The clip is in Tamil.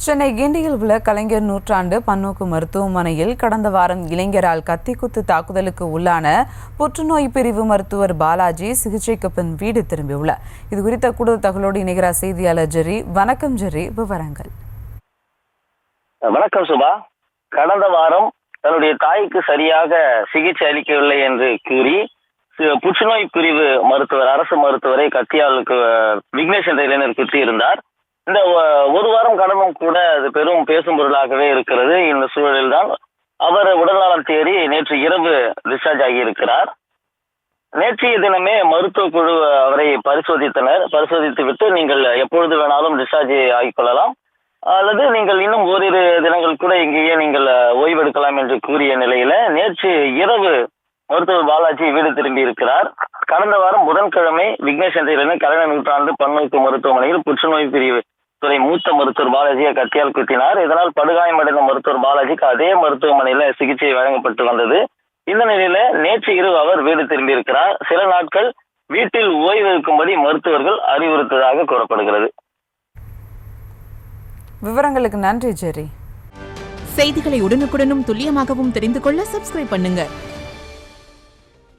சென்னை கிண்டியில் உள்ள கலைஞர் நூற்றாண்டு பன்னோக்கு மருத்துவமனையில் கடந்த வாரம் இளைஞரால் கத்திக்குத்து தாக்குதலுக்கு உள்ளான புற்றுநோய் பிரிவு மருத்துவர் பாலாஜி சிகிச்சைக்கு பின் வீடு திரும்பியுள்ளார். இது குறித்த கூடுதல் தகவலோடு இணைகிறார் செய்தியாளர் ஜெரி. வணக்கம் ஜெரி, விவரங்கள். வணக்கம் சுபா. கடந்த வாரம் தன்னுடைய தாய்க்கு சரியாக சிகிச்சை அளிக்கவில்லை என்று கூறி புற்றுநோய் பிரிவு மருத்துவர் அரசு மருத்துவரை கத்தியாலுக்கு விக்னேஷ் என்ற இளைஞர் குத்தியிருந்தார். இந்த ஒரு வாரம் கடனும் கூட அது பெரும் பேசும் பொருளாகவே இருக்கிறது. இந்த சூழலில் தான் அவர் உடல்நலம் தேடி நேற்று இரவு டிஸ்சார்ஜ் ஆகியிருக்கிறார். நேற்றைய தினமே மருத்துவ குழு அவரை பரிசோதித்து விட்டு நீங்கள் எப்பொழுது வேணாலும் டிஸ்சார்ஜ் ஆகிக்கொள்ளலாம் அல்லது நீங்கள் இன்னும் ஓரிரு தினங்கள் கூட இங்கேயே நீங்கள் ஓய்வெடுக்கலாம் என்று கூறிய நிலையில நேற்று இரவு மருத்துவர் பாலாஜி வீடு திரும்பி இருக்கிறார். கடந்த வாரம் புதன்கிழமை விக்னேஷ் என்ற கலைஞர் நூற்றாண்டு பன்னோக்கு மருத்துவமனையில் புற்றுநோய் பிரிவு துறை மூத்த மருத்துவர் பாலாஜியை கத்தியால் குத்தினார். இதனால் படுகாயமடைந்த மருத்துவர் பாலாஜிக்கு அதே மருத்துவமனையில சிகிச்சை வழங்கப்பட்டு வந்தது. இந்த நிலையில நேற்று இரவு அவர் வீடு திரும்பி இருக்கிறார். சில நாட்கள் வீட்டில் ஓய்வு இருக்கும்படி மருத்துவர்கள் அறிவுறுத்ததாக கூறப்படுகிறது. விவரங்களுக்கு நன்றி ஜெரி. செய்திகளை உடனுக்குடனும் துல்லியமாகவும் தெரிந்து கொள்ள சப்ஸ்கிரைப் பண்ணுங்க.